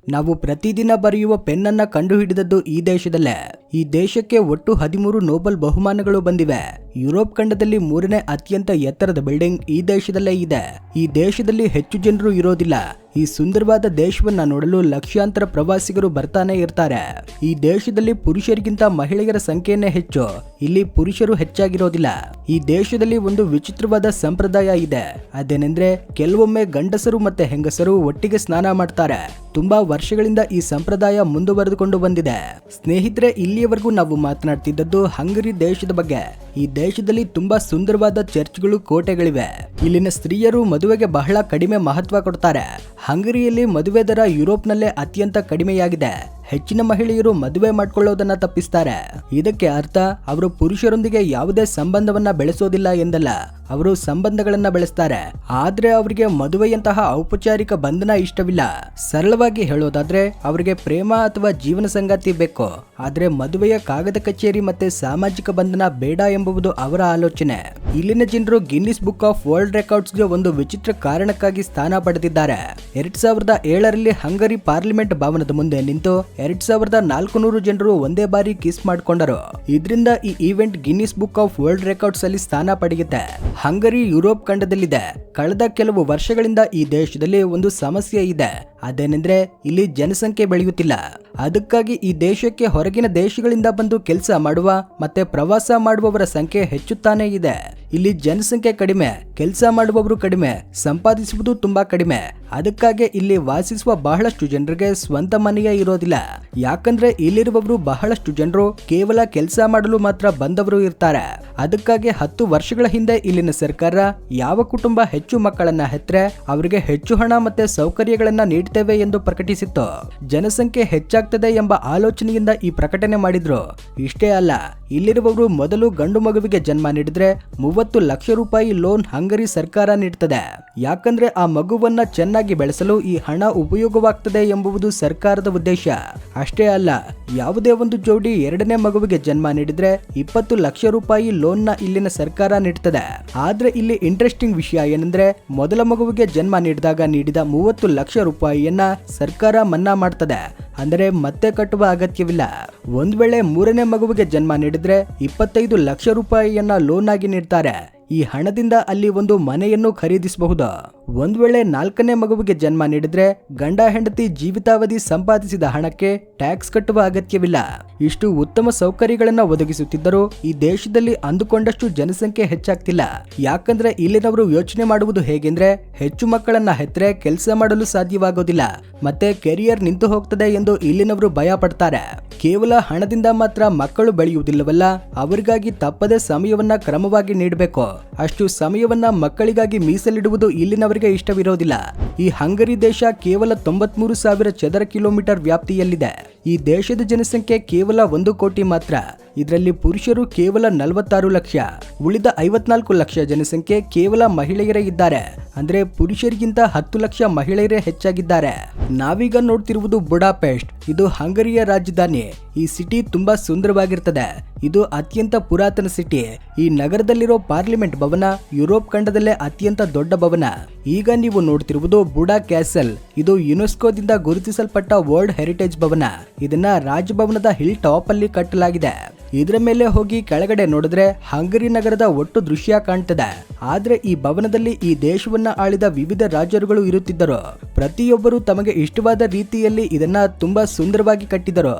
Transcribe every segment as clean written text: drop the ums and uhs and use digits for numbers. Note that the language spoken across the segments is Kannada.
ನಾವು ಪ್ರತಿದಿನ ಬರೆಯುವ ಪೆನ್ನನ್ನ ಕಂಡುಹಿಡಿದದ್ದು ಈ ದೇಶದಲ್ಲೇ. ಈ ದೇಶಕ್ಕೆ ಒಟ್ಟು 13 ನೋಬೆಲ್ ಬಹುಮಾನಗಳು ಬಂದಿವೆ. ಯುರೋಪ್ ಖಂಡದಲ್ಲಿ 3ನೇ ಅತ್ಯಂತ ಎತ್ತರದ ಬಿಲ್ಡಿಂಗ್ ಈ ದೇಶದಲ್ಲೇ ಇದೆ. ಈ ದೇಶದಲ್ಲಿ ಹೆಚ್ಚು ಜನರು ಇರೋದಿಲ್ಲ. ಈ ಸುಂದರವಾದ ದೇಶವನ್ನ ನೋಡಲು ಲಕ್ಷಾಂತರ ಪ್ರವಾಸಿಗರು ಬರ್ತಾನೆ ಇರ್ತಾರೆ. ಈ ದೇಶದಲ್ಲಿ ಪುರುಷರಿಗಿಂತ ಮಹಿಳೆಯರ ಸಂಖ್ಯೆಯೇ ಹೆಚ್ಚು. ಇಲ್ಲಿ ಪುರುಷರು ಹೆಚ್ಚಾಗಿರೋದಿಲ್ಲ. ಈ ದೇಶದಲ್ಲಿ ಒಂದು ವಿಚಿತ್ರವಾದ ಸಂಪ್ರದಾಯ ಇದೆ. ಅದೇನೆಂದ್ರೆ ಕೆಲವೊಮ್ಮೆ ಗಂಡಸರು ಮತ್ತೆ ಹೆಂಗಸರು ಒಟ್ಟಿಗೆ ಸ್ನಾನ ಮಾಡ್ತಾರೆ. ತುಂಬಾ ವರ್ಷಗಳಿಂದ ಈ ಸಂಪ್ರದಾಯ ಮುಂದುವರೆದುಕೊಂಡು ಬಂದಿದೆ. ಸ್ನೇಹಿತರೆ, ಇಲ್ಲಿಯವರೆಗೂ ನಾವು ಮಾತನಾಡ್ತಿದ್ದದ್ದು ಹಂಗರಿ ದೇಶದ ಬಗ್ಗೆ. ಈ ದೇಶದಲ್ಲಿ ತುಂಬಾ ಸುಂದರವಾದ ಚರ್ಚ್ಗಳು, ಕೋಟೆಗಳಿವೆ. ಇಲ್ಲಿನ ಸ್ತ್ರೀಯರು ಮದುವೆಗೆ ಬಹಳ ಕಡಿಮೆ ಮಹತ್ವ ಕೊಡ್ತಾರೆ. ಹಂಗರಿಯಲ್ಲಿ ಮದುವೆ ದರ ಯುರೋಪ್ನಲ್ಲೇ ಅತ್ಯಂತ ಕಡಿಮೆಯಾಗಿದೆ. ಹೆಚ್ಚಿನ ಮಹಿಳೆಯರು ಮದುವೆ ಮಾಡ್ಕೊಳ್ಳೋದನ್ನ ತಪ್ಪಿಸ್ತಾರೆ. ಇದಕ್ಕೆ ಅರ್ಥ ಅವರು ಪುರುಷರೊಂದಿಗೆ ಯಾವುದೇ ಸಂಬಂಧವನ್ನ ಬೆಳೆಸೋದಿಲ್ಲ ಎಂದಲ್ಲ. ಅವರು ಸಂಬಂಧಗಳನ್ನ ಬೆಳೆಸ್ತಾರೆ. ಆದ್ರೆ ಅವರಿಗೆ ಮದುವೆಯಂತಹ ಔಪಚಾರಿಕ ಬಂಧನ ಇಷ್ಟವಿಲ್ಲ. ಸರಳವಾಗಿ ಹೇಳೋದಾದ್ರೆ ಅವರಿಗೆ ಪ್ರೇಮ ಅಥವಾ ಜೀವನ ಸಂಗಾತಿ ಬೇಕು. ಆದ್ರೆ ಮದುವೆಯ ಕಾಗದ ಕಚೇರಿ ಮತ್ತೆ ಸಾಮಾಜಿಕ ಬಂಧನ ಬೇಡ ಎಂಬುದು ಅವರ ಆಲೋಚನೆ. ಇಲ್ಲಿನ ಜನರು ಗಿನ್ನಿಸ್ ಬುಕ್ ಆಫ್ ವರ್ಲ್ಡ್ ರೆಕಾರ್ಡ್ಸ್ಗೆ ಒಂದು ವಿಚಿತ್ರ ಕಾರಣಕ್ಕಾಗಿ ಸ್ಥಾನ ಪಡೆದಿದ್ದಾರೆ. 2007ರಲ್ಲಿ ಹಂಗರಿ ಪಾರ್ಲಿಮೆಂಟ್ ಭವನದ ಮುಂದೆ ನಿಂತು 2400 ಜನರು ಒಂದೇ ಬಾರಿ ಕಿಸ್ ಮಾಡಿಕೊಂಡರು. ಇದರಿಂದ ಈ event Guinness book of world records ಅಲ್ಲಿ ಸ್ಥಾನ ಪಡೆಯುತ್ತೆ. Hungary Europe ಖಂಡದಲ್ಲಿದೆ. ಕಳೆದ ಕೆಲವು ವರ್ಷಗಳಿಂದ ಈ ದೇಶದಲ್ಲಿ ಒಂದು ಸಮಸ್ಯೆ ಇದೆ. ಅದೇನೆಂದ್ರೆ ಇಲ್ಲಿ ಜನಸಂಖ್ಯೆ ಬೆಳೆಯುತ್ತಿಲ್ಲ. ಅದಕ್ಕಾಗಿ ಈ ದೇಶಕ್ಕೆ ಹೊರಗಿನ ದೇಶಗಳಿಂದ ಬಂದು ಕೆಲಸ ಮಾಡುವ ಮತ್ತೆ ಪ್ರವಾಸ ಮಾಡುವವರ ಸಂಖ್ಯೆ ಹೆಚ್ಚುತ್ತಾನೆ ಇದೆ. ಇಲ್ಲಿ ಜನಸಂಖ್ಯೆ ಕಡಿಮೆ, ಕೆಲಸ ಮಾಡುವವರು ಕಡಿಮೆ, ಸಂಪಾದಿಸುವುದು ತುಂಬಾ ಕಡಿಮೆ. ಅದಕ್ಕಾಗಿ ಇಲ್ಲಿ ವಾಸಿಸುವ ಬಹಳಷ್ಟು ಜನರಿಗೆ ಸ್ವಂತ ಮನೆಯೇ ಇರೋದಿಲ್ಲ. ಯಾಕಂದ್ರೆ ಇಲ್ಲಿರುವವರು ಬಹಳಷ್ಟು ಜನರು ಕೇವಲ ಕೆಲಸ ಮಾಡಲು ಮಾತ್ರ ಬಂದವರು ಇರ್ತಾರೆ. ಅದಕ್ಕಾಗಿ 10 ವರ್ಷಗಳ ಹಿಂದೆ ಇಲ್ಲಿನ ಸರ್ಕಾರ ಯಾವ ಕುಟುಂಬ ಹೆಚ್ಚು ಮಕ್ಕಳನ್ನ ಹೆತ್ತರೆ ಅವರಿಗೆ ಹೆಚ್ಚು ಹಣ ಮತ್ತೆ ಸೌಕರ್ಯಗಳನ್ನ ನೀಡ್ತೇವೆ ಎಂದು ಪ್ರಕಟಿಸಿತ್ತು. ಜನಸಂಖ್ಯೆ ಹೆಚ್ಚಾಗ್ತದೆ ಎಂಬ ಆಲೋಚನೆಯಿಂದ ಈ ಪ್ರಕಟಣೆ ಮಾಡಿದ್ರು. ಇಷ್ಟೇ ಅಲ್ಲ, ಇಲ್ಲಿರುವವರು ಮೊದಲು ಗಂಡು ಮಗುವಿಗೆ ಜನ್ಮ ನೀಡಿದ್ರೆ 30 ಲಕ್ಷ ರೂಪಾಯಿ ಲೋನ್ ಹಂಗರಿ ಸರ್ಕಾರ ನೀಡುತ್ತದೆ. ಯಾಕಂದ್ರೆ ಆ ಮಗುವನ್ನ ಚೆನ್ನಾಗಿ ಬೆಳೆಸಲು ಈ ಹಣ ಉಪಯೋಗವಾಗ್ತದೆ ಎಂಬುದು ಸರ್ಕಾರದ ಉದ್ದೇಶ. ಅಷ್ಟೇ ಅಲ್ಲ, ಯಾವುದೇ ಒಂದು ಜೋಡಿ 2ನೇ ಮಗುವಿಗೆ ಜನ್ಮ ನೀಡಿದ್ರೆ 20 ಲಕ್ಷ ರೂಪಾಯಿ ಲೋನ್ ನ ಇಲ್ಲಿನ ಸರ್ಕಾರ ನೀಡುತ್ತದೆ. ಆದ್ರೆ ಇಲ್ಲಿ ಇಂಟ್ರೆಸ್ಟಿಂಗ್ ವಿಷಯ ಏನಂದ್ರೆ ಮೊದಲ ಮಗುವಿಗೆ ಜನ್ಮ ನೀಡಿದಾಗ ನೀಡಿದ 30 ಲಕ್ಷ ರೂಪಾಯಿಯನ್ನ ಸರ್ಕಾರ ಮನ್ನಾ ಮಾಡ್ತದೆ. ಅಂದರೆ ಮತ್ತೆ ಕಟ್ಟುವ ಅಗತ್ಯವಿಲ್ಲ. ಒಂದ್ ವೇಳೆ 3ನೇ ಮಗುವಿಗೆ ಜನ್ಮ ನೀಡಿದ್ರೆ 25 ಲಕ್ಷ ರೂಪಾಯಿಯನ್ನ ಲೋನ್ ಆಗಿ ನೀಡ್ತಾರೆ. ಈ ಹಣದಿಂದ ಅಲ್ಲಿ ಒಂದು ಮನೆಯನ್ನು ಖರೀದಿಸಬಹುದು. ಒಂದ್ ವೇಳೆ 4ನೇ ಮಗುವಿಗೆ ಜನ್ಮ ನೀಡಿದ್ರೆ ಗಂಡ ಹೆಂಡತಿ ಜೀವಿತಾವಧಿ ಸಂಪಾದಿಸಿದ ಹಣಕ್ಕೆ ಟ್ಯಾಕ್ಸ್ ಕಟ್ಟುವ ಅಗತ್ಯವಿಲ್ಲ. ಇಷ್ಟು ಉತ್ತಮ ಸೌಕರ್ಯಗಳನ್ನ ಒದಗಿಸುತ್ತಿದ್ದರೂ ಈ ದೇಶದಲ್ಲಿ ಅಂದುಕೊಂಡಷ್ಟು ಜನಸಂಖ್ಯೆ ಹೆಚ್ಚಾಗ್ತಿಲ್ಲ. ಯಾಕಂದ್ರೆ ಇಲ್ಲಿನವರು ಯೋಚನೆ ಮಾಡುವುದು ಹೇಗೆಂದ್ರೆ ಹೆಚ್ಚು ಮಕ್ಕಳನ್ನ ಹೆತ್ತರೆ ಕೆಲಸ ಮಾಡಲು ಸಾಧ್ಯವಾಗೋದಿಲ್ಲ ಮತ್ತೆ ಕೆರಿಯರ್ ನಿಂತು ಹೋಗ್ತದೆ ಎಂದು ಇಲ್ಲಿನವರು ಭಯ ಪಡ್ತಾರೆ. ಕೇವಲ ಹಣದಿಂದ ಮಾತ್ರ ಮಕ್ಕಳು ಬೆಳೆಯುವುದಿಲ್ಲವಲ್ಲ, ಅವರಿಗಾಗಿ ತಪ್ಪದೆ ಸಮಯವನ್ನ ಕ್ರಮವಾಗಿ ನೀಡಬೇಕು. ಅಷ್ಟು ಸಮಯವನ್ನ ಮಕ್ಕಳಿಗಾಗಿ ಮೀಸಲಿಡುವುದು ಇಲ್ಲಿನವರಿಗೆ ಇಷ್ಟವಿರೋದಿಲ್ಲ. ಈ ಹಂಗರಿ ದೇಶ ಕೇವಲ 93,000 ಚದರ ಕಿಲೋಮೀಟರ್ ವ್ಯಾಪ್ತಿಯಲ್ಲಿದೆ. ಈ ದೇಶದ ಜನಸಂಖ್ಯೆ ಕೇವಲ 1 ಕೋಟಿ ಮಾತ್ರ. ಇದರಲ್ಲಿ ಪುರುಷರು ಕೇವಲ 46 ಲಕ್ಷ. ಉಳಿದ 54 ಲಕ್ಷ ಜನಸಂಖ್ಯೆ ಕೇವಲ ಮಹಿಳೆಯರೇ ಇದ್ದಾರೆ. ಅಂದ್ರೆ ಪುರುಷರಿಗಿಂತ 10 ಲಕ್ಷ ಮಹಿಳೆಯರೇ ಹೆಚ್ಚಾಗಿದ್ದಾರೆ. ನಾವೀಗ ನೋಡ್ತಿರುವುದು ಬುಡಾಪೆಸ್ಟ್. ಇದು ಹಂಗರಿಯ ರಾಜಧಾನಿ. ಈ ಸಿಟಿ ತುಂಬಾ ಸುಂದರವಾಗಿರ್ತದೆ. ಇದು ಅತ್ಯಂತ ಪುರಾತನ ಸಿಟಿ. ಈ ನಗರದಲ್ಲಿರೋ ಪಾರ್ಲಿಮೆಂಟ್ ಭವನ ಯುರೋಪ್ ಖಂಡದಲ್ಲೇ ಅತ್ಯಂತ ದೊಡ್ಡ ಭವನ. ಈಗ ನೀವು ನೋಡ್ತಿರುವುದು ಬುಡಾ ಕ್ಯಾಸಲ್. ಇದು ಯುನೆಸ್ಕೋದಿಂದ ಗುರುತಿಸಲ್ಪಟ್ಟ ವರ್ಲ್ಡ್ ಹೆರಿಟೇಜ್ ಭವನ. ಇದನ್ನ ರಾಜಭವನದ ಹಿಲ್ ಟಾಪ್ ಅಲ್ಲಿ ಕಟ್ಟಲಾಗಿದೆ. ಇದರ ಮೇಲೆ ಹೋಗಿ ಕೆಳಗಡೆ ನೋಡಿದ್ರೆ ಹಂಗರಿ ನಗರದ ಒಟ್ಟು ದೃಶ್ಯ ಕಾಣ್ತದೆ. ಆದ್ರೆ ಈ ಭವನದಲ್ಲಿ ಈ ದೇಶವನ್ನ ಆಳಿದ ವಿವಿಧ ರಾಜರುಗಳು ಇರುತ್ತಿದ್ದರು. ಪ್ರತಿಯೊಬ್ಬರು ತಮಗೆ ಇಷ್ಟವಾದ ರೀತಿಯಲ್ಲಿ ಇದನ್ನ ತುಂಬಾ ಸುಂದರವಾಗಿ ಕಟ್ಟಿದರು.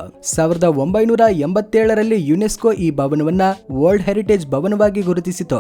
1987ರಲ್ಲಿ ಯುನೆಸ್ಕೋ ಈ ಭವನವನ್ನ ವರ್ಲ್ಡ್ ಹೆರಿಟೇಜ್ ಭವನವಾಗಿ ಗುರುತಿಸಿತು.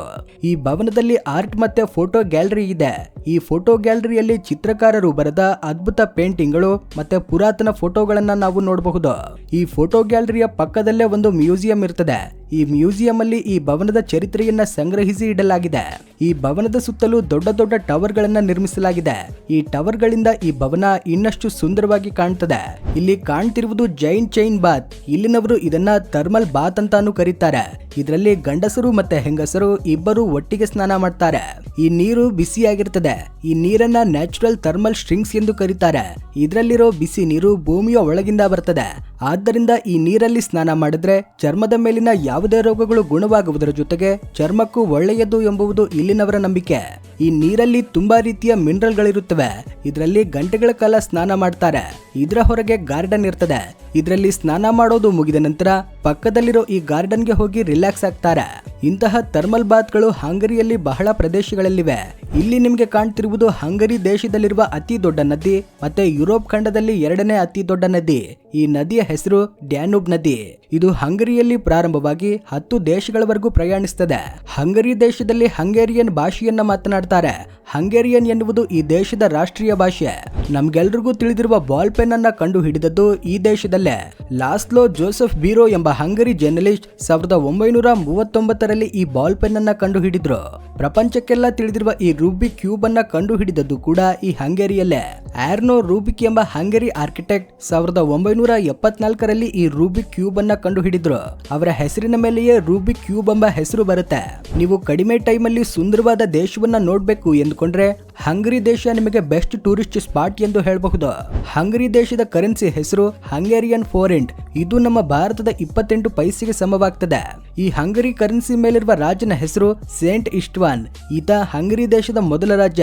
ಈ ಭವನದಲ್ಲಿ ಆರ್ಟ್ ಮತ್ತೆ ಫೋಟೋ ಗ್ಯಾಲರಿ ಇದೆ. ಈ ಫೋಟೋ ಗ್ಯಾಲರಿಯಲ್ಲಿ ಚಿತ್ರಕಾರರು ಬರೆದ ಅದ್ಭುತ ಪೇಂಟಿಂಗ್ಗಳು ಮತ್ತೆ ಪುರಾತನ ಫೋಟೋಗಳನ್ನ ನಾವು ನೋಡಬಹುದು. ಈ ಫೋಟೋ ಗ್ಯಾಲರಿಯ ಪಕ್ಕದಲ್ಲೇ ಒಂದು ಮ್ಯೂಸಿಯಂ ಇರ್ತದೆ. ಈ ಮ್ಯೂಸಿಯಂ ಅಲ್ಲಿ ಈ ಭವನದ ಚರಿತ್ರೆಯನ್ನ ಸಂಗ್ರಹಿಸಿ ಇಡಲಾಗಿದೆ. ಈ ಭವನದ ಸುತ್ತಲೂ ದೊಡ್ಡ ದೊಡ್ಡ ಟವರ್ ಗಳನ್ನ ನಿರ್ಮಿಸಲಾಗಿದೆ. ಈ ಟವರ್ ಗಳಿಂದ ಈ ಭವನ ಇನ್ನಷ್ಟು ಸುಂದರವಾಗಿ ಕಾಣ್ತದೆ. ಇಲ್ಲಿ ಕಾಣ್ತಿರುವುದು ಜೈನ್ ಚೈನ್ ಬಾತ್. ಇಲ್ಲಿನವರು ಇದನ್ನ ಥರ್ಮಲ್ ಬಾತ್ ಅಂತಾನು ಕರೀತಾರೆ. ಇದರಲ್ಲಿ ಗಂಡಸರು ಮತ್ತೆ ಹೆಂಗಸರು ಇಬ್ಬರು ಒಟ್ಟಿಗೆ ಸ್ನಾನ ಮಾಡ್ತಾರೆ. ಈ ನೀರು ಬಿಸಿಯಾಗಿರ್ತದೆ. ಈ ನೀರನ್ನ ನ್ಯಾಚುರಲ್ ಥರ್ಮಲ್ ಸ್ಟ್ರಿಂಗ್ಸ್ ಎಂದು ಕರೀತಾರೆ. ಇದರಲ್ಲಿರೋ ಬಿಸಿ ನೀರು ಭೂಮಿಯ ಒಳಗಿಂದ ಬರ್ತದೆ. ಆದ್ದರಿಂದ ಈ ನೀರಲ್ಲಿ ಸ್ನಾನ ಮಾಡಿದ್ರೆ ಚರ್ಮದ ಮೇಲಿನ ಯಾವುದೇ ರೋಗಗಳು ಗುಣವಾಗುವುದರ ಜೊತೆಗೆ ಚರ್ಮಕ್ಕೂ ಒಳ್ಳೆಯದು ಎಂಬುದು ಇಲ್ಲಿನವರ ನಂಬಿಕೆ. ಈ ನೀರಲ್ಲಿ ತುಂಬಾ ರೀತಿಯ ಮಿನರಲ್ಗಳಿರುತ್ತವೆ. ಇದರಲ್ಲಿ ಗಂಟೆಗಳ ಕಾಲ ಸ್ನಾನ ಮಾಡ್ತಾರೆ. ಇದರ ಹೊರಗೆ ಗಾರ್ಡನ್ ಇರ್ತದೆ. ಇದರಲ್ಲಿ ಸ್ನಾನ ಮಾಡೋದು ಮುಗಿದ ನಂತರ ಪಕ್ಕದಲ್ಲಿರೋ ಈ ಗಾರ್ಡನ್ಗೆ ಹೋಗಿ ರಿಲ್ಯಾಕ್ಸ್ ಆಗ್ತಾರೆ. ಇಂತಹ ಥರ್ಮಲ್ ಬಾತ್ಗಳು ಹಂಗರಿಯಲ್ಲಿ ಬಹಳ ಪ್ರದೇಶಗಳಲ್ಲಿವೆ. ಇಲ್ಲಿ ನಿಮಗೆ ಕಾಣ್ತಿರುವುದು ಹಂಗರಿ ದೇಶದಲ್ಲಿರುವ ಅತಿ ದೊಡ್ಡ ನದಿ ಮತ್ತೆ ಯುರೋಪ್ ಖಂಡದಲ್ಲಿ ಎರಡನೇ ಅತಿ ದೊಡ್ಡ ನದಿ. ಈ ನದಿಯ ಹೆಸರು ಡ್ಯಾನೂಬ್ ನದಿ. ಇದು ಹಂಗರಿಯಲ್ಲಿ ಪ್ರಾರಂಭವಾಗಿ 10 ದೇಶಗಳವರೆಗೂ ಪ್ರಯಾಣಿಸುತ್ತದೆ. ಹಂಗರಿ ದೇಶದಲ್ಲಿ ಹಂಗೇರಿಯನ್ ಭಾಷೆಯನ್ನ ಮಾತನಾಡ್ತಾರೆ. ಹಂಗೇರಿಯನ್ ಎನ್ನುವುದು ಈ ದೇಶದ ರಾಷ್ಟ್ರೀಯ ಭಾಷೆ. ನಮ್ಗೆಲ್ರಿಗೂ ತಿಳಿದಿರುವ ಬಾಲ್ ಪೆನ್ ಅನ್ನ ಕಂಡು ಹಿಡಿದದ್ದು ಈ ದೇಶದಲ್ಲೇ. ಲಾಸ್ಲೋ ಜೋಸೆಫ್ ಬೀರೋ ಎಂಬ ಹಂಗರಿ ಜರ್ನಲಿಸ್ಟ್ 1939ರಲ್ಲಿ ಈ ಬಾಲ್ ಪೆನ್ ಅನ್ನ ಕಂಡು ಹಿಡಿದ್ರು. ಪ್ರಪಂಚಕ್ಕೆಲ್ಲ ತಿಳಿದಿರುವ ಈ ರೂಬಿಕ್ ಕ್ಯೂಬ್ ಅನ್ನ ಕಂಡು ಹಿಡಿದದ್ದು ಕೂಡ ಈ ಹಂಗೇರಿಯಲ್ಲೇ. ಆರ್ನೋ ರೂಬಿಕ್ ಎಂಬ ಹಂಗರಿ ಆರ್ಕಿಟೆಕ್ಟ್ 1974ರಲ್ಲಿ ಈ ರೂಬಿಕ್ ಕ್ಯೂಬ್ ಅನ್ನ ಕಂಡು ಹಿಡಿದ್ರು. ಅವರ ಹೆಸರಿನ ಮೇಲೆಯೇ ರೂಬಿಕ್ ಕ್ಯೂಬ್ ಎಂಬ ಹೆಸರು ಬರುತ್ತೆ. ನೀವು ಕಡಿಮೆ ಟೈಮಲ್ಲಿ ಸುಂದರವಾದ ದೇಶವನ್ನ ನೋಡ್ಬೇಕು ಎಂದುಕೊಂಡ್ರೆ ಹಂಗರಿ ದೇಶ ನಿಮಗೆ ಬೆಸ್ಟ್ ಟೂರಿಸ್ಟ್ ಸ್ಪಾಟ್ ಎಂದು ಹೇಳಬಹುದು. ಹಂಗರಿ ದೇಶದ ಕರೆನ್ಸಿ ಹೆಸರು ಹಂಗೇರಿಯನ್ ಫೋರೆಂಟ್. ಇದು ನಮ್ಮ ಭಾರತದ 28 ಪೈಸೆಗೆ ಸಮವಾಗ್ತದೆ. ಈ ಹಂಗರಿ ಕರೆನ್ಸಿ ಮೇಲಿರುವ ರಾಜನ ಹೆಸರು ಸೇಂಟ್ ಇಸ್ಟ್ವಾನ್. ಈತ ಹಂಗರಿ ದೇಶದ ಮೊದಲ ರಾಜ.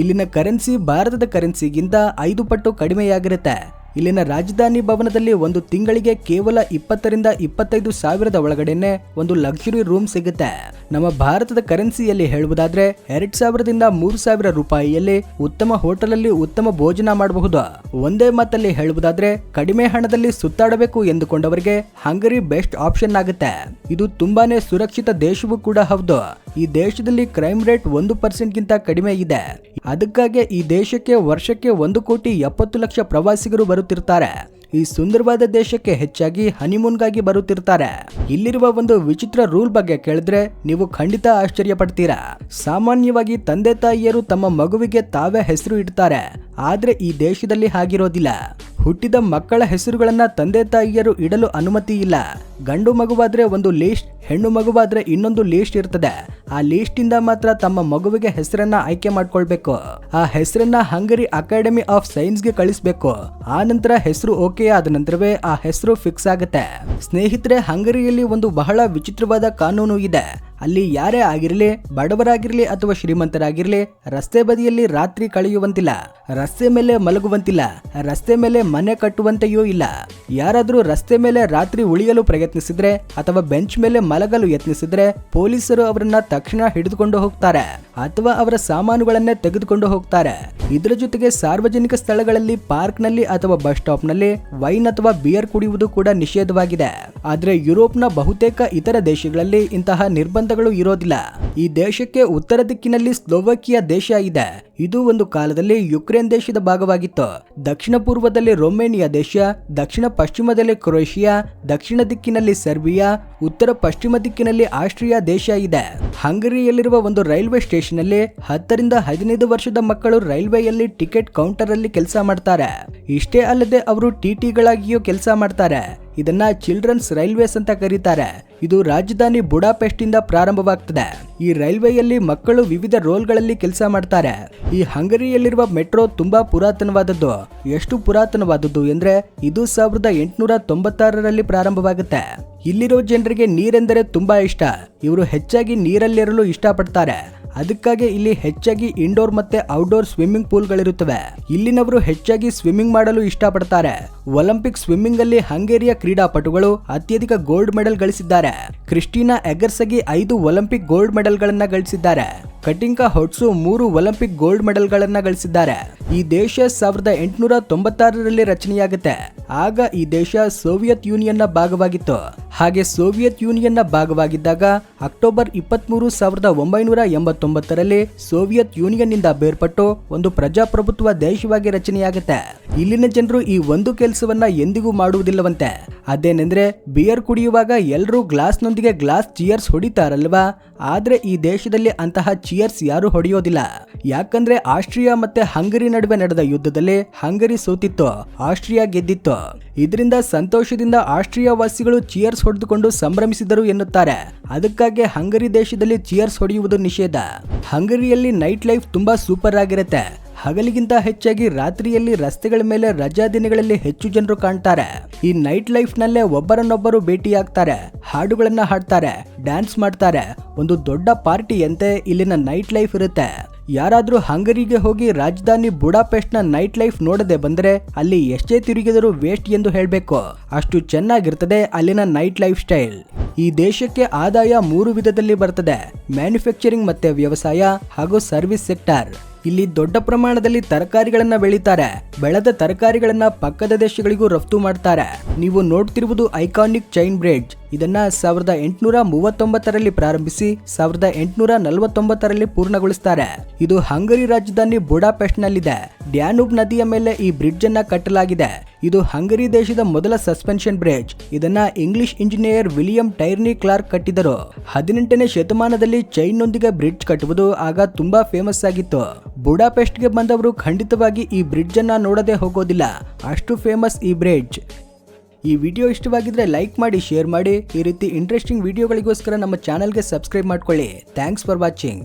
ಇಲ್ಲಿನ ಕರೆನ್ಸಿ ಭಾರತದ ಕರೆನ್ಸಿಗಿಂತ 5 ಪಟ್ಟು ಕಡಿಮೆಯಾಗಿರುತ್ತೆ. ಇಲ್ಲಿನ ರಾಜಧಾನಿ ಭವನದಲ್ಲಿ ಒಂದು ತಿಂಗಳಿಗೆ ಕೇವಲ 20 ರಿಂದ 25 ಸಾವಿರದ ಒಳಗಡೆನೆ ಒಂದು ಲಕ್ಸುರಿ ರೂಮ್ ಸಿಗುತ್ತೆ. ನಮ್ಮ ಭಾರತದ ಕರೆನ್ಸಿಯಲ್ಲಿ ಹೇಳುವುದಾದ್ರೆ 2000 ರಿಂದ 3000 ರೂಪಾಯಿಯಲ್ಲಿ ಉತ್ತಮ ಹೋಟೆಲ್ ಅಲ್ಲಿ ಉತ್ತಮ ಭೋಜನ ಮಾಡಬಹುದು. ಒಂದೇ ಮಾತಲ್ಲಿ ಹೇಳುವುದಾದ್ರೆ ಕಡಿಮೆ ಹಣದಲ್ಲಿ ಸುತ್ತಾಡಬೇಕು ಎಂದುಕೊಂಡವರಿಗೆ ಹಂಗರಿ ಬೆಸ್ಟ್ ಆಪ್ಷನ್ ಆಗುತ್ತೆ. ಇದು ತುಂಬಾನೇ ಸುರಕ್ಷಿತ ದೇಶವೂ ಕೂಡ ಹೌದು. ಈ ದೇಶದಲ್ಲಿ ಕ್ರೈಮ್ ರೇಟ್ 1% ಗಿಂತ ಕಡಿಮೆ ಇದೆ. ಅದಕ್ಕಾಗಿ ಈ ದೇಶಕ್ಕೆ ವರ್ಷಕ್ಕೆ 1,70,00,000 ಪ್ರವಾಸಿಗರು ಬರುತ್ತಿರ್ತಾರೆ. ಈ ಸುಂದರವಾದ ದೇಶಕ್ಕೆ ಹೆಚ್ಚಾಗಿ ಹನಿಮೂನ್ಗಾಗಿ ಬರುತ್ತಿರ್ತಾರೆ. ಇಲ್ಲಿರುವ ಒಂದು ವಿಚಿತ್ರ ರೂಲ್ ಬಗ್ಗೆ ಕೇಳಿದ್ರೆ ನೀವು ಖಂಡಿತ ಆಶ್ಚರ್ಯ ಪಡ್ತೀರಾ. ಸಾಮಾನ್ಯವಾಗಿ ತಂದೆ ತಾಯಿಯರು ತಮ್ಮ ಮಗುವಿಗೆ ತಾವೇ ಹೆಸರು ಇಡ್ತಾರೆ. ಆದ್ರೆ ಈ ದೇಶದಲ್ಲಿ ಹಾಗಿರೋದಿಲ್ಲ. ಹುಟ್ಟಿದ ಮಕ್ಕಳ ಹೆಸರುಗಳನ್ನ ತಂದೆ ತಾಯಿಯರು ಇಡಲು ಅನುಮತಿ ಇಲ್ಲ. ಗಂಡು ಮಗುವಾದ್ರೆ ಒಂದು ಲೀಸ್ಟ್, ಹೆಣ್ಣು ಮಗುವಾದ್ರೆ ಇನ್ನೊಂದು ಲೀಸ್ಟ್ ಇರ್ತದೆ. ಆ ಲೀಸ್ಟ್ ಇಂದ ಮಾತ್ರ ತಮ್ಮ ಮಗುವಿಗೆ ಹೆಸರನ್ನ ಆಯ್ಕೆ ಮಾಡ್ಕೊಳ್ಬೇಕು. ಆ ಹೆಸರನ್ನ ಹಂಗರಿ ಅಕಾಡೆಮಿ ಆಫ್ ಸೈನ್ಸ್ ಗೆ ಕಳಿಸ್ಬೇಕು. ಆ ನಂತರ ಹೆಸರು ಓಕೆ ಆದ ನಂತರವೇ ಆ ಹೆಸರು ಫಿಕ್ಸ್ ಆಗುತ್ತೆ. ಸ್ನೇಹಿತರೆ, ಹಂಗರಿಯಲ್ಲಿ ಒಂದು ಬಹಳ ವಿಚಿತ್ರವಾದ ಕಾನೂನು ಇದೆ. ಅಲ್ಲಿ ಯಾರೇ ಆಗಿರಲಿ, ಬಡವರಾಗಿರ್ಲಿ ಅಥವಾ ಶ್ರೀಮಂತರಾಗಿರ್ಲಿ, ರಸ್ತೆ ಬದಿಯಲ್ಲಿ ರಾತ್ರಿ ಕಳೆಯುವಂತಿಲ್ಲ, ರಸ್ತೆ ಮೇಲೆ ಮಲಗುವಂತಿಲ್ಲ, ರಸ್ತೆ ಮೇಲೆ ಮನೆ ಕಟ್ಟುವಂತೆಯೂ ಇಲ್ಲ. ಯಾರಾದ್ರೂ ರಸ್ತೆ ಮೇಲೆ ರಾತ್ರಿ ಉಳಿಯಲು ಪ್ರಯತ್ನಿಸಿದ್ರೆ ಅಥವಾ ಬೆಂಚ್ ಮೇಲೆ ಮಲಗಲು ಯತ್ನಿಸಿದ್ರೆ ಪೊಲೀಸರು ಅವರನ್ನ ತಕ್ಷಣ ಹಿಡಿದುಕೊಂಡು ಹೋಗ್ತಾರೆ ಅಥವಾ ಅವರ ಸಾಮಾನುಗಳನ್ನೇ ತೆಗೆದುಕೊಂಡು ಹೋಗ್ತಾರೆ. ಇದರ ಜೊತೆಗೆ ಸಾರ್ವಜನಿಕ ಸ್ಥಳಗಳಲ್ಲಿ, ಪಾರ್ಕ್ ನಲ್ಲಿ ಅಥವಾ ಬಸ್ ಸ್ಟಾಪ್ ನಲ್ಲಿ ವೈನ್ ಅಥವಾ ಬಿಯರ್ ಕುಡಿಯುವುದು ಕೂಡ ನಿಷೇಧವಾಗಿದೆ. ಆದ್ರೆ ಯುರೋಪ್ನ ಬಹುತೇಕ ಇತರ ದೇಶಗಳಲ್ಲಿ ಇಂತಹ ನಿರ್ಬಂಧಗಳು ಇರೋದಿಲ್ಲ. ಈ ದೇಶಕ್ಕೆ ಉತ್ತರ ದಿಕ್ಕಿನಲ್ಲಿ ಸ್ಲೋವಾಕಿಯಾ ದೇಶ ಇದೆ. ಇದು ಒಂದು ಕಾಲದಲ್ಲಿ ಯುಕ್ರೇನ್ ದೇಶದ ಭಾಗವಾಗಿತ್ತು. ದಕ್ಷಿಣ ಪೂರ್ವದಲ್ಲಿ ರೊಮೇನಿಯಾ ದೇಶ, ದಕ್ಷಿಣ ಪಶ್ಚಿಮದಲ್ಲಿ ಕ್ರೊಯೇಷಿಯಾ, ದಕ್ಷಿಣ ದಿಕ್ಕಿನಲ್ಲಿ ಸರ್ಬಿಯಾ, ಉತ್ತರ ಪಶ್ಚಿಮ ದಿಕ್ಕಿನಲ್ಲಿ ಆಸ್ಟ್ರಿಯಾ ದೇಶ ಇದೆ. ಹಂಗರಿಯಲ್ಲಿರುವ ಒಂದು ರೈಲ್ವೆ ಸ್ಟೇಷನ್ ಅಲ್ಲಿ 10 ರಿಂದ 15 ವರ್ಷದ ಮಕ್ಕಳು ರೈಲ್ವೆಯಲ್ಲಿ ಟಿಕೆಟ್ ಕೌಂಟರ್ ಅಲ್ಲಿ ಕೆಲಸ ಮಾಡ್ತಾರೆ. ಇಷ್ಟೇ ಅಲ್ಲದೆ ಅವರು ಟಿಟಿಗಳಾಗಿಯೂ ಕೆಲಸ ಮಾಡ್ತಾರೆ. ಇದನ್ನ ಚಿಲ್ಡ್ರನ್ಸ್ ರೈಲ್ವೇಸ್ ಅಂತ ಕರೀತಾರೆ. ಇದು ರಾಜಧಾನಿ ಬುಡಾಪೆಸ್ಟ್ ಇಂದ ಪ್ರಾರಂಭವಾಗ್ತದೆ. ಈ ರೈಲ್ವೆಯಲ್ಲಿ ಮಕ್ಕಳು ವಿವಿಧ ರೋಲ್ಗಳಲ್ಲಿ ಕೆಲಸ ಮಾಡ್ತಾರೆ. ಈ ಹಂಗರಿಯಲ್ಲಿರುವ ಮೆಟ್ರೋ ತುಂಬಾ ಪುರಾತನವಾದದ್ದು. ಎಷ್ಟು ಪುರಾತನವಾದದ್ದು ಎಂದ್ರೆ ಇದು 1896ರಲ್ಲಿ ಪ್ರಾರಂಭವಾಗುತ್ತೆ. ಇಲ್ಲಿರೋ ಜನರಿಗೆ ನೀರೆಂದರೆ ತುಂಬಾ ಇಷ್ಟ. ಇವರು ಹೆಚ್ಚಾಗಿ ನೀರಲ್ಲಿರಲು ಇಷ್ಟಪಡ್ತಾರೆ. ಅದಕ್ಕಾಗಿ ಇಲ್ಲಿ ಹೆಚ್ಚಾಗಿ ಇಂಡೋರ್ ಮತ್ತೆ ಔಟ್ಡೋರ್ ಸ್ವಿಮ್ಮಿಂಗ್ ಪೂಲ್ಗಳಿರುತ್ತವೆ. ಇಲ್ಲಿನವರು ಹೆಚ್ಚಾಗಿ ಸ್ವಿಮ್ಮಿಂಗ್ ಮಾಡಲು ಇಷ್ಟಪಡ್ತಾರೆ. ಒಲಿಂಪಿಕ್ ಸ್ವಿಮ್ಮಿಂಗ್ ಅಲ್ಲಿ ಹಂಗೇರಿಯ ಕ್ರೀಡಾಪಟುಗಳು ಅತ್ಯಧಿಕ ಗೋಲ್ಡ್ ಮೆಡಲ್ ಗಳಿಸಿದ್ದಾರೆ. ಕ್ರಿಸ್ಟಿನಾ ಎಗರ್ಸಗಿ 5 ಒಲಿಂಪಿಕ್ ಗೋಲ್ಡ್ ಮೆಡಲ್ ಗಳನ್ನ ಗಳಿಸಿದ್ದಾರೆ. ಕಟಿಂಕಾ ಹೊಟ್ಸು 3 ಒಲಿಂಪಿಕ್ ಗೋಲ್ಡ್ ಮೆಡಲ್ ಗಳನ್ನ ಗಳಿಸಿದ್ದಾರೆ. ಈ ದೇಶ 1896ರಲ್ಲಿ ರಚನೆಯಾಗುತ್ತೆ. ಆಗ ಈ ದೇಶ ಸೋವಿಯತ್ ಯೂನಿಯನ್ ನ ಭಾಗವಾಗಿತ್ತು. ಹಾಗೆ ಸೋವಿಯತ್ ಯೂನಿಯನ್ ನ ಭಾಗವಾಗಿದ್ದಾಗ ಅಕ್ಟೋಬರ್ 23, 1989ರಲ್ಲಿ ಸೋವಿಯತ್ ಯೂನಿಯನ್ ನಿಂದ ಬೇರ್ಪಟ್ಟು ಒಂದು ಪ್ರಜಾಪ್ರಭುತ್ವ ದೇಶವಾಗಿ ರಚನೆಯಾಗುತ್ತೆ. ಇಲ್ಲಿನ ಜನರು ಈ ಒಂದು ಕೆಲಸವನ್ನ ಎಂದಿಗೂ ಮಾಡುವುದಿಲ್ಲವಂತೆ. ಅದೇನೆಂದ್ರೆ ಬಿಯರ್ ಕುಡಿಯುವಾಗ ಎಲ್ಲರೂ ಗ್ಲಾಸ್ನೊಂದಿಗೆ ಗ್ಲಾಸ್ ಚಿಯರ್ಸ್ ಹೊಡಿತಾರಲ್ವಾ, ಆದ್ರೆ ಈ ದೇಶದಲ್ಲಿ ಅಂತಹ ಚಿಯರ್ಸ್ ಯಾರು ಹೊಡೆಯೋದಿಲ್ಲ. ಯಾಕಂದ್ರೆ ಆಸ್ಟ್ರಿಯಾ ಮತ್ತೆ ಹಂಗರಿ ನಡುವೆ ನಡೆದ ಯುದ್ಧದಲ್ಲಿ ಹಂಗರಿ ಸೋತಿತ್ತು, ಆಸ್ಟ್ರಿಯಾ ಗೆದ್ದಿತ್ತು. ಇದರಿಂದ ಸಂತೋಷದಿಂದ ಆಸ್ಟ್ರಿಯಾ ವಾಸಿಗಳು ಚಿಯರ್ಸ್ ಹೊಡೆದುಕೊಂಡು ಸಂಭ್ರಮಿಸಿದರು ಎನ್ನುತ್ತಾರೆ. ಅದಕ್ಕಾಗಿ ಹಂಗರಿ ದೇಶದಲ್ಲಿ ಚಿಯರ್ಸ್ ಹೊಡೆಯುವುದು ನಿಷೇಧ. ಹಂಗರಿಯಲ್ಲಿ ನೈಟ್ ಲೈಫ್ ತುಂಬಾ ಸೂಪರ್ ಆಗಿರುತ್ತೆ. ಹಗಲಿಗಿಂತ ಹೆಚ್ಚಾಗಿ ರಾತ್ರಿಯಲ್ಲಿ ರಸ್ತೆಗಳ ಮೇಲೆ ರಜಾ ದಿನಗಳಲ್ಲಿ ಹೆಚ್ಚು ಜನರು ಕಾಣ್ತಾರೆ. ಈ ನೈಟ್ ಲೈಫ್ ನಲ್ಲೇ ಒಬ್ಬರನ್ನೊಬ್ಬರು ಭೇಟಿಯಾಗ್ತಾರೆ, ಹಾಡುಗಳನ್ನ ಹಾಡ್ತಾರೆ, ಡ್ಯಾನ್ಸ್ ಮಾಡ್ತಾರೆ. ಒಂದು ದೊಡ್ಡ ಪಾರ್ಟಿಯಂತೆ ಇಲ್ಲಿನ ನೈಟ್ ಲೈಫ್ ಇರುತ್ತೆ. ಯಾರಾದ್ರೂ ಹಂಗರಿಗೆ ಹೋಗಿ ರಾಜಧಾನಿ ಬುಡಾಪೆಸ್ಟ್ ನ ನೈಟ್ ಲೈಫ್ ನೋಡದೆ ಬಂದ್ರೆ ಅಲ್ಲಿ ಎಷ್ಟೇ ತಿರುಗಿದರೂ ವೇಸ್ಟ್ ಎಂದು ಹೇಳಬೇಕು. ಅಷ್ಟು ಚೆನ್ನಾಗಿರ್ತದೆ ಅಲ್ಲಿನ ನೈಟ್ ಲೈಫ್ ಸ್ಟೈಲ್. ಈ ದೇಶಕ್ಕೆ ಆದಾಯ 3 ವಿಧದಲ್ಲಿ ಬರ್ತದೆ: ಮ್ಯಾನುಫ್ಯಾಕ್ಚರಿಂಗ್ ಮತ್ತೆ ವ್ಯವಸಾಯ ಹಾಗೂ ಸರ್ವಿಸ್ ಸೆಕ್ಟರ್. ಇಲ್ಲಿ ದೊಡ್ಡ ಪ್ರಮಾಣದಲ್ಲಿ ತರಕಾರಿಗಳನ್ನ ಬೆಳೀತಾರೆ. ಬೆಳೆದ ತರಕಾರಿಗಳನ್ನ ಪಕ್ಕದ ದೇಶಗಳಿಗೂ ರಫ್ತು ಮಾಡ್ತಾರೆ. ನೀವು ನೋಡ್ತಿರುವುದು ಐಕಾನಿಕ್ ಚೈನ್ ಬ್ರಿಡ್ಜ್. ಇದನ್ನ 1839ರಲ್ಲಿ ಪ್ರಾರಂಭಿಸಿ 1849ರಲ್ಲಿ ಪೂರ್ಣಗೊಳಿಸ್ತಾರೆ. ಇದು ಹಂಗರಿ ರಾಜಧಾನಿ ಬುಡಾಪೆಸ್ಟ್ ನಲ್ಲಿದೆ. ಡ್ಯಾನೂಬ್ ನದಿಯ ಮೇಲೆ ಈ ಬ್ರಿಡ್ಜ್ ಅನ್ನ ಕಟ್ಟಲಾಗಿದೆ. ಇದು ಹಂಗರಿ ದೇಶದ ಮೊದಲ ಸಸ್ಪೆನ್ಷನ್ ಬ್ರಿಡ್ಜ್. ಇದನ್ನ ಇಂಗ್ಲಿಷ್ ಇಂಜಿನಿಯರ್ ವಿಲಿಯಂ ಟೈರ್ನಿ ಕ್ಲಾರ್ಕ್ ಕಟ್ಟಿದರು. 18ನೇ ಶತಮಾನದಲ್ಲಿ ಚೈನ್ನೊಂದಿಗೆ ಬ್ರಿಡ್ಜ್ ಕಟ್ಟುವುದು ಆಗ ತುಂಬಾ ಫೇಮಸ್ ಆಗಿತ್ತು. ಬುಡಾಪೆಸ್ಟ್ಗೆ ಬಂದವರು ಖಂಡಿತವಾಗಿ ಈ ಬ್ರಿಡ್ಜ್ ಅನ್ನ ನೋಡದೆ ಹೋಗೋದಿಲ್ಲ, ಅಷ್ಟು ಫೇಮಸ್ ಈ ಬ್ರಿಡ್ಜ್. ಈ ವಿಡಿಯೋ ಇಷ್ಟವಾಗಿದ್ರೆ ಲೈಕ್ ಮಾಡಿ, ಶೇರ್ ಮಾಡಿ. ಈ ರೀತಿ ಇಂಟ್ರೆಸ್ಟಿಂಗ್ ವಿಡಿಯೋಗಳಿಗೋಸ್ಕರ ನಮ್ಮ ಚಾನೆಲ್ಗೆ ಸಬ್ಸ್ಕ್ರೈಬ್ ಮಾಡ್ಕೊಳ್ಳಿ. Thanks for watching.